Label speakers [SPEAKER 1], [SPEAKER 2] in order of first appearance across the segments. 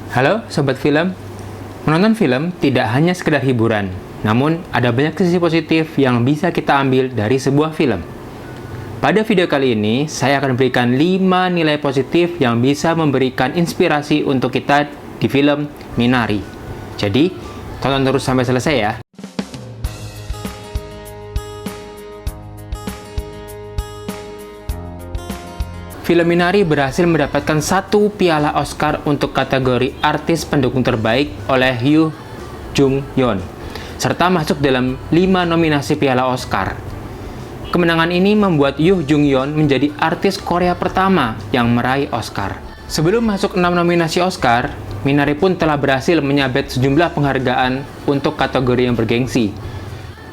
[SPEAKER 1] Halo Sobat Film, menonton film tidak hanya sekedar hiburan, namun ada banyak sisi positif yang bisa kita ambil dari sebuah film. Pada video kali ini, saya akan berikan 5 nilai positif yang bisa memberikan inspirasi untuk kita di film Minari. Jadi, tonton terus sampai selesai ya. Film Minari berhasil mendapatkan 1 piala Oscar untuk kategori artis pendukung terbaik oleh Yoo Jung-yeon, serta masuk dalam 5 nominasi piala Oscar. Kemenangan ini membuat Yoo Jung-yeon menjadi artis Korea pertama yang meraih Oscar. Sebelum masuk 6 nominasi Oscar, Minari pun telah berhasil menyabet sejumlah penghargaan untuk kategori yang bergengsi.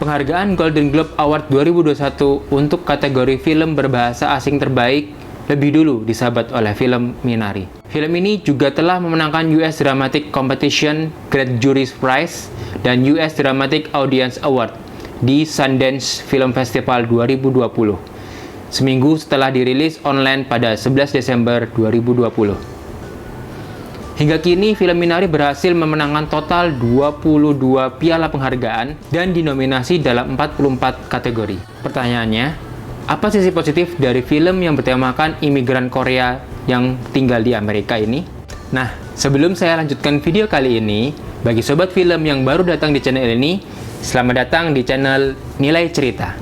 [SPEAKER 1] Penghargaan Golden Globe Award 2021 untuk kategori film berbahasa asing terbaik lebih dulu disabat oleh film Minari. Film ini juga telah memenangkan US Dramatic Competition Great Jury Prize dan US Dramatic Audience Award di Sundance Film Festival 2020, seminggu setelah dirilis online pada 11 Desember 2020. Hingga kini, film Minari berhasil memenangkan total 22 piala penghargaan dan dinominasi dalam 44 kategori. Pertanyaannya, apa sisi positif dari film yang bertemakan imigran Korea yang tinggal di Amerika ini? Nah, sebelum saya lanjutkan video kali ini, bagi sobat film yang baru datang di channel ini, selamat datang di channel Nilai Cerita.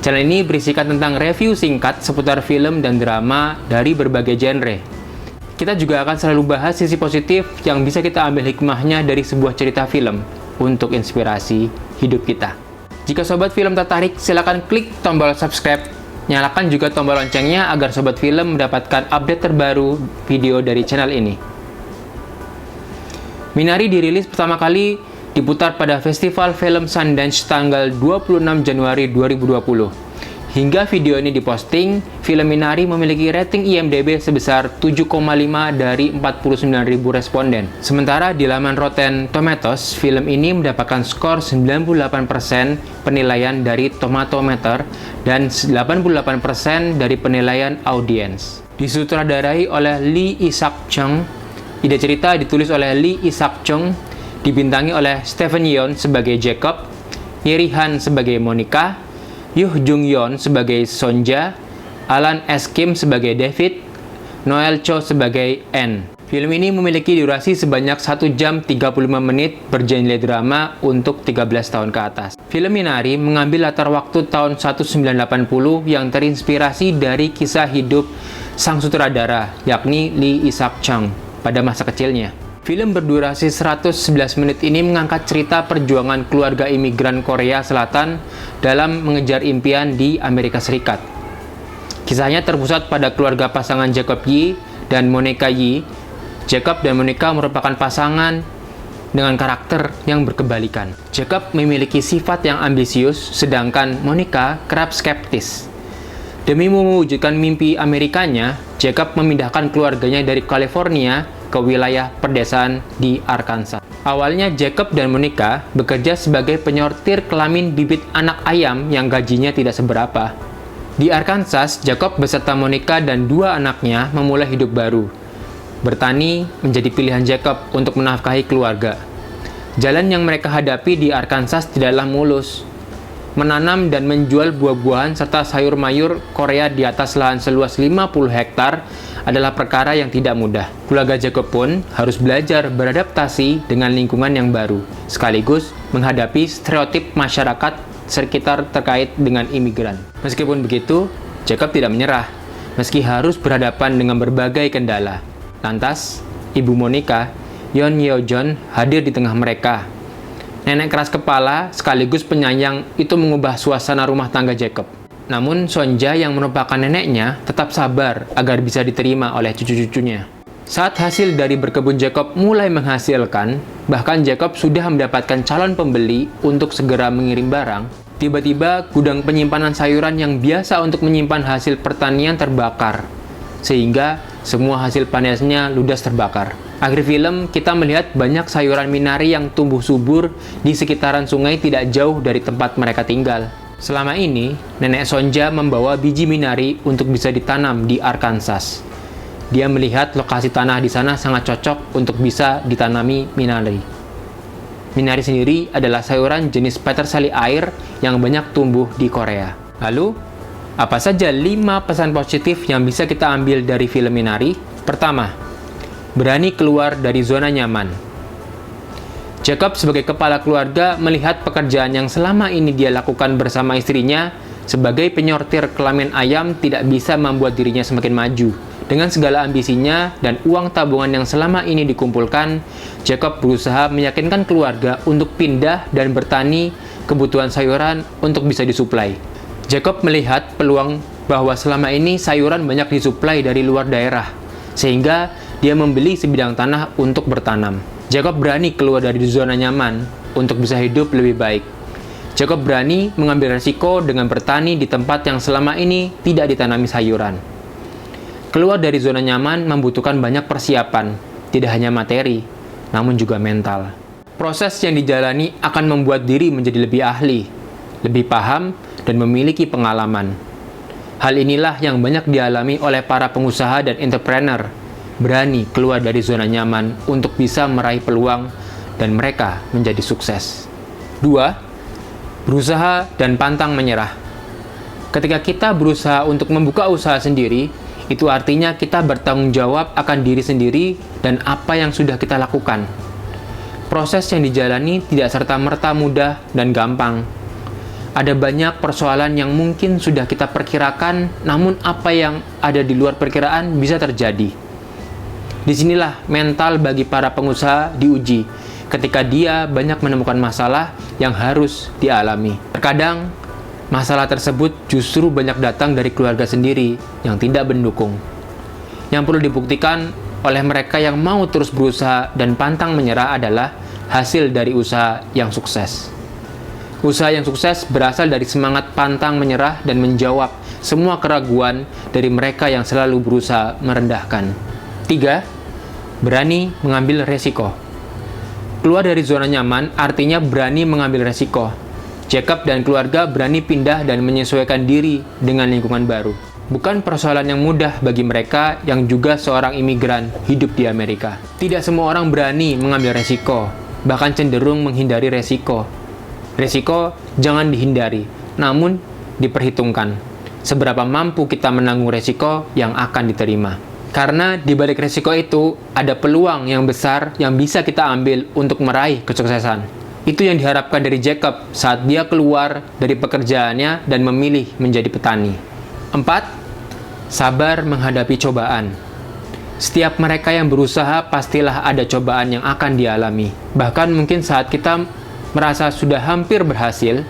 [SPEAKER 1] Channel ini berisikan tentang review singkat seputar film dan drama dari berbagai genre. Kita juga akan selalu bahas sisi positif yang bisa kita ambil hikmahnya dari sebuah cerita film untuk inspirasi hidup kita. Jika sobat film tertarik, silakan klik tombol subscribe, nyalakan juga tombol loncengnya agar sobat film mendapatkan update terbaru video dari channel ini. Minari dirilis pertama kali diputar pada Festival Film Sundance tanggal 26 Januari 2020. Hingga video ini diposting, film Minari memiliki rating IMDb sebesar 7,5 dari 49.000 responden. Sementara di laman Rotten Tomatoes, film ini mendapatkan skor 98% penilaian dari Tomatometer dan 88% dari penilaian audiens. Disutradarai oleh Lee Isak-chung, ide cerita ditulis oleh Lee Isak-chung, dibintangi oleh Stephen Yeun sebagai Jacob, Yeri Han sebagai Monica, Yoo Jung-yeon sebagai Sonja, Alan S. Kim sebagai David, Noel Cho sebagai Anne. Film ini memiliki durasi sebanyak 1 jam 35 menit bergenre drama untuk 13 tahun ke atas. Film Minari mengambil latar waktu tahun 1980 yang terinspirasi dari kisah hidup sang sutradara, yakni Lee Isak-chung, pada masa kecilnya. Film berdurasi 111 menit ini mengangkat cerita perjuangan keluarga imigran Korea Selatan dalam mengejar impian di Amerika Serikat. Kisahnya terpusat pada keluarga pasangan Jacob Yi dan Monica Yi. Jacob dan Monica merupakan pasangan dengan karakter yang berkebalikan. Jacob memiliki sifat yang ambisius, sedangkan Monica kerap skeptis. Demi mewujudkan mimpi Amerikanya, Jacob memindahkan keluarganya dari California ke wilayah perdesaan di Arkansas. Awalnya Jacob dan Monica bekerja sebagai penyortir kelamin bibit anak ayam yang gajinya tidak seberapa. Di Arkansas, Jacob beserta Monica dan 2 anaknya memulai hidup baru. Bertani menjadi pilihan Jacob untuk menafkahi keluarga. Jalan yang mereka hadapi di Arkansas tidaklah mulus. Menanam dan menjual buah-buahan serta sayur mayur Korea di atas lahan seluas 50 hektar adalah perkara yang tidak mudah. Keluarga Jacob pun harus belajar beradaptasi dengan lingkungan yang baru, sekaligus menghadapi stereotip masyarakat sekitar terkait dengan imigran. Meskipun begitu, Jacob tidak menyerah, meski harus berhadapan dengan berbagai kendala. Lantas, ibu Monica, Yeon Yeo-jeon, hadir di tengah mereka. Nenek keras kepala sekaligus penyayang itu mengubah suasana rumah tangga Jacob. Namun Sonja yang merupakan neneknya tetap sabar agar bisa diterima oleh cucu-cucunya. Saat hasil dari berkebun Jacob mulai menghasilkan, bahkan Jacob sudah mendapatkan calon pembeli untuk segera mengirim barang, tiba-tiba gudang penyimpanan sayuran yang biasa untuk menyimpan hasil pertanian terbakar, sehingga semua hasil panennya ludas terbakar. Akhir film, kita melihat banyak sayuran Minari yang tumbuh subur di sekitaran sungai tidak jauh dari tempat mereka tinggal. Selama ini, nenek Sonja membawa biji Minari untuk bisa ditanam di Arkansas. dia melihat lokasi tanah di sana sangat cocok untuk bisa ditanami minari. Minari sendiri adalah sayuran jenis peterseli air yang banyak tumbuh di Korea. Lalu, apa saja 5 pesan positif yang bisa kita ambil dari film Minari? Pertama, berani keluar dari zona nyaman. Jacob sebagai kepala keluarga melihat pekerjaan yang selama ini dia lakukan bersama istrinya sebagai penyortir kelamin ayam tidak bisa membuat dirinya semakin maju. Dengan segala ambisinya dan uang tabungan yang selama ini dikumpulkan, Jacob berusaha meyakinkan keluarga untuk pindah dan bertani kebutuhan sayuran untuk bisa disuplai. Jacob melihat peluang bahwa selama ini sayuran banyak disuplai dari luar daerah, sehingga dia membeli sebidang tanah untuk bertanam. Jacob berani keluar dari zona nyaman untuk bisa hidup lebih baik. Jacob berani mengambil resiko dengan bertani di tempat yang selama ini tidak ditanami sayuran. Keluar dari zona nyaman membutuhkan banyak persiapan, tidak hanya materi, namun juga mental. Proses yang dijalani akan membuat diri menjadi lebih ahli, lebih paham, dan memiliki pengalaman. Hal inilah yang banyak dialami oleh para pengusaha dan entrepreneur, berani keluar dari zona nyaman untuk bisa meraih peluang dan mereka menjadi sukses. 2. Berusaha dan pantang menyerah. Ketika kita berusaha untuk membuka usaha sendiri, itu artinya kita bertanggung jawab akan diri sendiri dan apa yang sudah kita lakukan. Proses yang dijalani tidak serta-merta mudah dan gampang. Ada banyak persoalan yang mungkin sudah kita perkirakan, namun apa yang ada di luar perkiraan bisa terjadi. Disinilah mental bagi para pengusaha diuji, ketika dia banyak menemukan masalah yang harus dialami. Terkadang, masalah tersebut justru banyak datang dari keluarga sendiri yang tidak mendukung. Yang perlu dibuktikan oleh mereka yang mau terus berusaha dan pantang menyerah adalah hasil dari usaha yang sukses. Usaha yang sukses berasal dari semangat pantang menyerah dan menjawab semua keraguan dari mereka yang selalu berusaha merendahkan. 3. Berani mengambil resiko. Keluar dari zona nyaman artinya berani mengambil resiko. Jacob dan keluarga berani pindah dan menyesuaikan diri dengan lingkungan baru. Bukan persoalan yang mudah bagi mereka yang juga seorang imigran hidup di Amerika. Tidak semua orang berani mengambil resiko, bahkan cenderung menghindari resiko. Resiko jangan dihindari, namun diperhitungkan. Seberapa mampu kita menanggung resiko yang akan diterima. Karena di balik resiko itu, ada peluang yang besar yang bisa kita ambil untuk meraih kesuksesan. Itu yang diharapkan dari Jacob saat dia keluar dari pekerjaannya dan memilih menjadi petani. 4. Sabar menghadapi cobaan. Setiap mereka yang berusaha pastilah ada cobaan yang akan dialami. Bahkan mungkin saat kita merasa sudah hampir berhasil,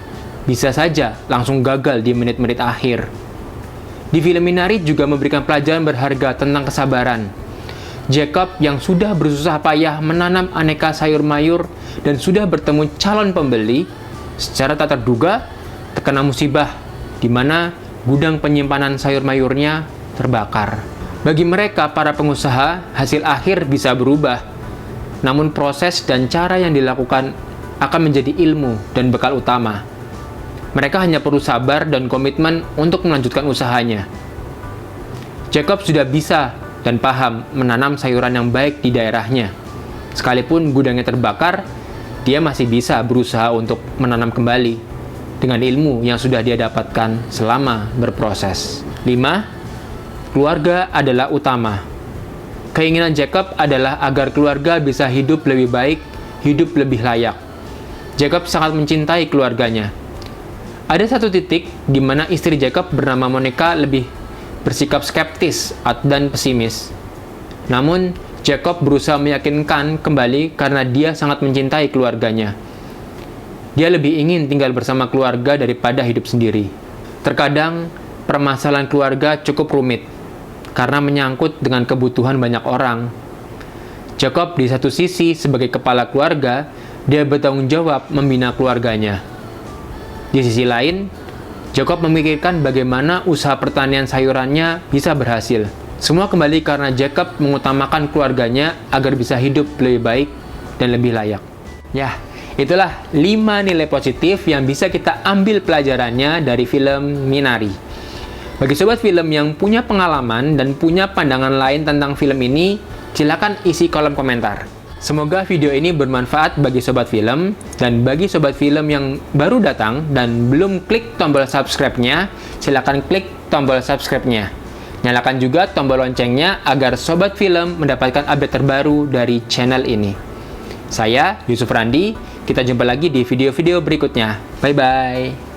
[SPEAKER 1] bisa saja langsung gagal di menit-menit akhir. Di film Minari juga memberikan pelajaran berharga tentang kesabaran. Jacob yang sudah bersusah payah menanam aneka sayur mayur dan sudah bertemu calon pembeli, secara tak terduga terkena musibah di mana gudang penyimpanan sayur mayurnya terbakar. Bagi mereka, para pengusaha, hasil akhir bisa berubah. Namun proses dan cara yang dilakukan akan menjadi ilmu dan bekal utama. Mereka hanya perlu sabar dan komitmen untuk melanjutkan usahanya. Jacob sudah bisa dan paham menanam sayuran yang baik di daerahnya. Sekalipun gudangnya terbakar, dia masih bisa berusaha untuk menanam kembali dengan ilmu yang sudah dia dapatkan selama berproses. 5. Keluarga adalah utama. Keinginan Jacob adalah agar keluarga bisa hidup lebih baik, hidup lebih layak. Jacob sangat mencintai keluarganya. Ada satu titik di mana istri Jacob bernama Monica lebih bersikap skeptis dan pesimis. Namun, Jacob berusaha meyakinkan kembali karena dia sangat mencintai keluarganya. Dia lebih ingin tinggal bersama keluarga daripada hidup sendiri. Terkadang, permasalahan keluarga cukup rumit karena menyangkut dengan kebutuhan banyak orang. Jacob di satu sisi sebagai kepala keluarga, dia bertanggung jawab membina keluarganya. Di sisi lain, Jacob memikirkan bagaimana usaha pertanian sayurannya bisa berhasil. Semua kembali karena Jacob mengutamakan keluarganya agar bisa hidup lebih baik dan lebih layak. Ya, itulah 5 nilai positif yang bisa kita ambil pelajarannya dari film Minari. Bagi sobat film yang punya pengalaman dan punya pandangan lain tentang film ini, silakan isi kolom komentar. Semoga video ini bermanfaat bagi sobat film, dan bagi sobat film yang baru datang dan belum klik tombol subscribe-nya, silakan klik tombol subscribe-nya. Nyalakan juga tombol loncengnya agar sobat film mendapatkan update terbaru dari channel ini. Saya Yusuf Randi, kita jumpa lagi di video-video berikutnya. Bye-bye.